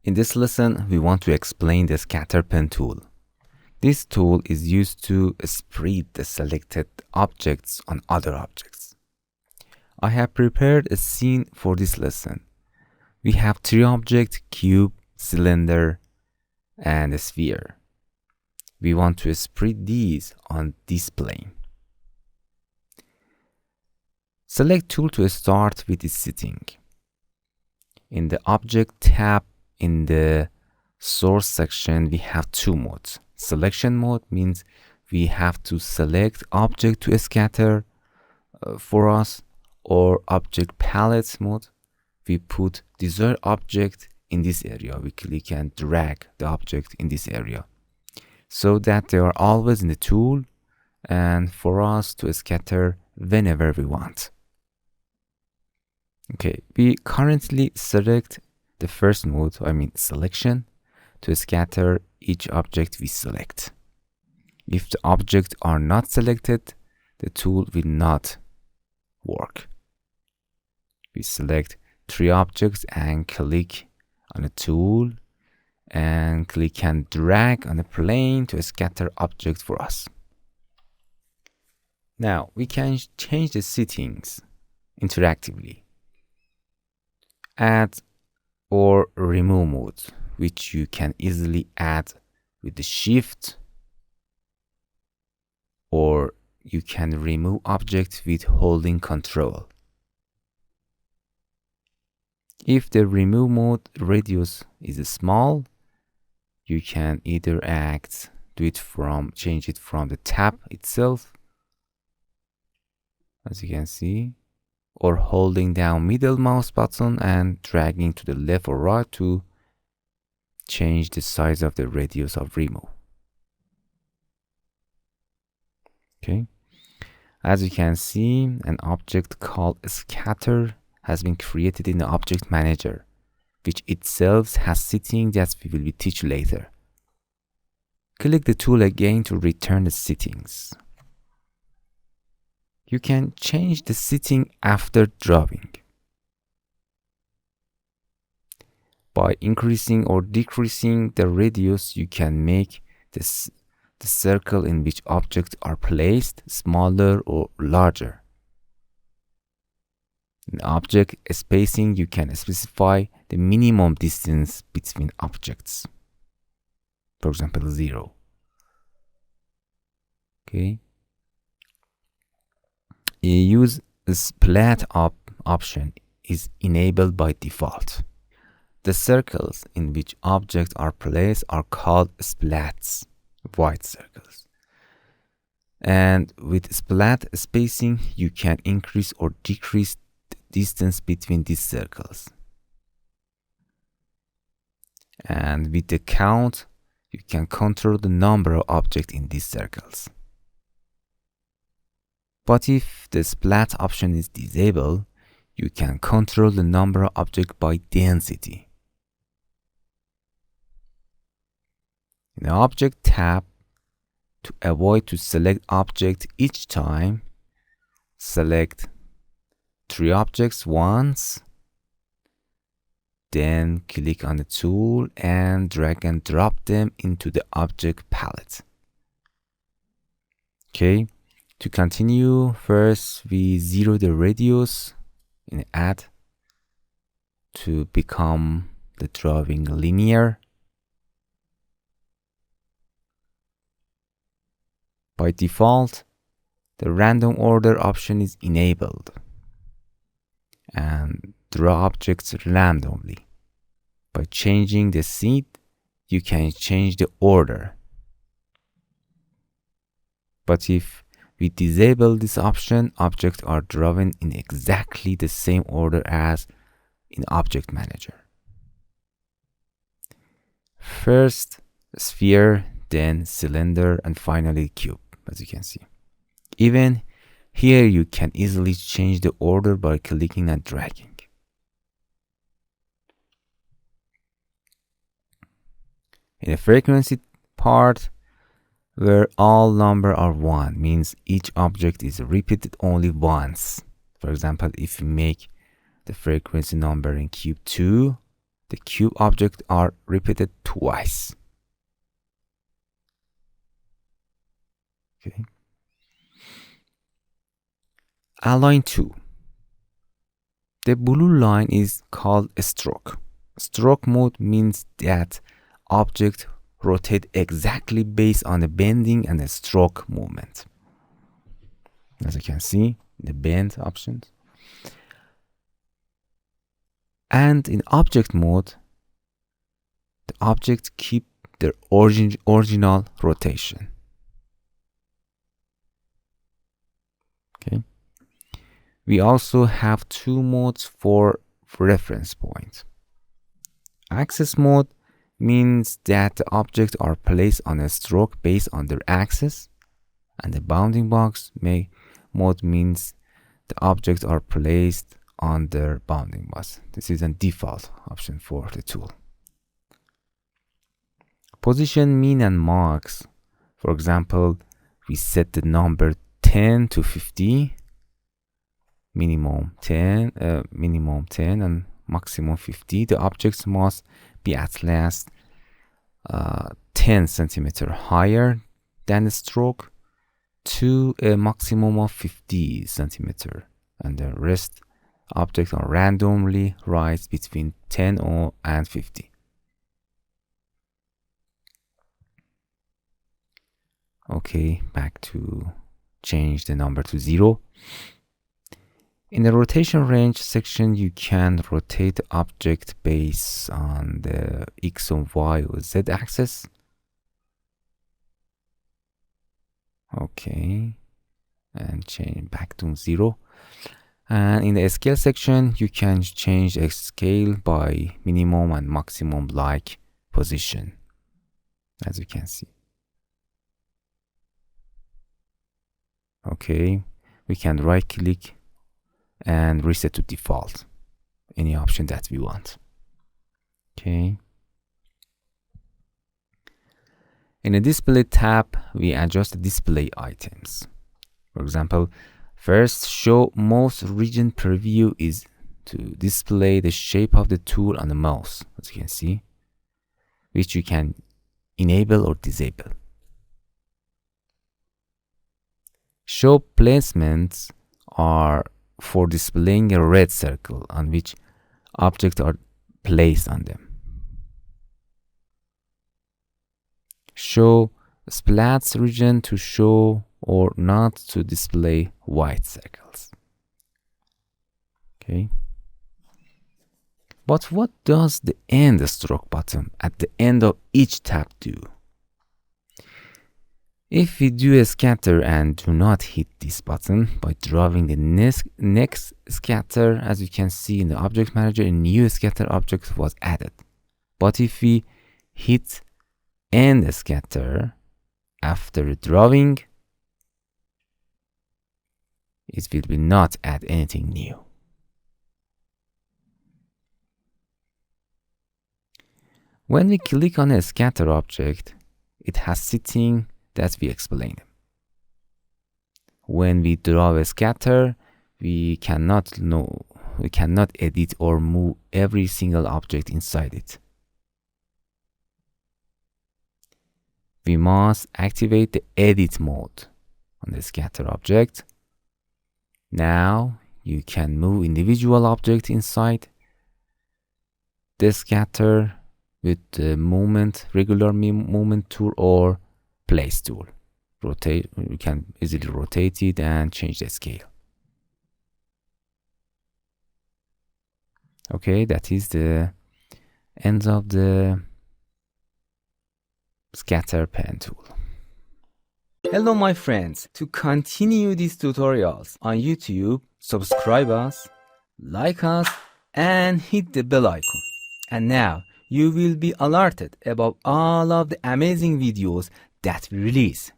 In this lesson, we want to explain the scatter pen tool. This tool is used to spread the selected objects on other objects. I have prepared a scene for this lesson. We have three objects: cube, cylinder, and a sphere. We want to spread these on this plane. Select tool to start with the setting. In the object tab in the source section, we have two modes. Selection mode means we have to select object to scatter for us, or object palette mode. We put desired object in this area. We click and drag the object in this area so that they are always in the tool and for us to scatter whenever we want. Okay, we currently select the first mode, selection, to scatter each object we select. If the objects are not selected, the tool will not work. We select three objects and click on a tool and click and drag on a plane to scatter object for us. Now we can change the settings interactively. Add or remove mode, which you can easily add with the shift, or you can remove object with holding control. If the remove mode radius is small, you can either change it from the tab itself, as you can see, or holding down middle mouse button and dragging to the left or right to change the size of the radius of remove. Okay, as you can see, an object called scatter has been created in the object manager, which itself has settings that we will teach later. Click the tool again to return the settings. You can change the setting after drawing. By increasing or decreasing the radius, you can make the circle in which objects are placed smaller or larger. In object spacing, you can specify the minimum distance between objects. For example, 0. Okay. Use splat option is enabled by default. The circles in which objects are placed are called splats, white circles. And with splat spacing, you can increase or decrease the distance between these circles. And with the count, you can control the number of objects in these circles. But if the splat option is disabled, you can control the number of objects by density. In the Object tab, to avoid to select object each time, select three objects once, then click on the tool and drag and drop them into the object palette. Okay. To continue, first we zero the radius in add to become the drawing linear. By default, the random order option is enabled and draw objects randomly. By changing the seed, you can change the order. But if we disable this option, objects are drawn in exactly the same order as in Object Manager. First sphere, then cylinder, and finally cube, as you can see. Even here, you can easily change the order by clicking and dragging. In the frequency part, where all numbers are 1, means each object is repeated only once. For example, if you make the frequency number in cube 2, the cube object are repeated twice. Okay. Align to. The blue line is called a stroke. Stroke mode means that object rotate exactly based on the bending and the stroke movement. As you can see, the bend options. And in object mode, the objects keep their original rotation. Okay. We also have two modes for reference point. Axis mode means that the objects are placed on a stroke based on their axis, and the bounding box mode means the objects are placed on their bounding box. This is a default option for the tool. Position, min, and max. For example, we set the number 10 to 50, minimum 10 and maximum 50. The objects must be at least 10 centimeter higher than the stroke to a maximum of 50 centimeter, and the rest objects are randomly rise between 10 and 50. Okay, back to change the number to 0. In the rotation range section, you can rotate the object based on the X or Y or Z axis. Okay, and change back to 0. And in the scale section, you can change the scale by minimum and maximum like position, as you can see. Okay, we can right click and reset to default, any option that we want. Okay. In the display tab, we adjust the display items. For example, first, show mouse region preview is to display the shape of the tool on the mouse, as you can see, which you can enable or disable. Show placements are for displaying a red circle on which objects are placed on them. Show splats region to show or not to display white circles. Okay. But what does the end stroke button at the end of each tab do? If we do a scatter and do not hit this button by drawing the next scatter, as you can see in the object manager, a new scatter object was added. But if we hit end scatter after drawing, it will not add anything new. When we click on a scatter object, it has setting that we explained. When we draw a scatter, we cannot edit or move every single object inside it. We must activate the edit mode on the scatter object. Now you can move individual objects inside the scatter with the regular movement tool or place tool. You can easily rotate it and change the scale. Okay, that is the end of the scatter pen tool. Hello my friends, to continue these tutorials on YouTube, subscribe us, like us, and hit the bell icon. And now you will be alerted about all of the amazing videos that we release.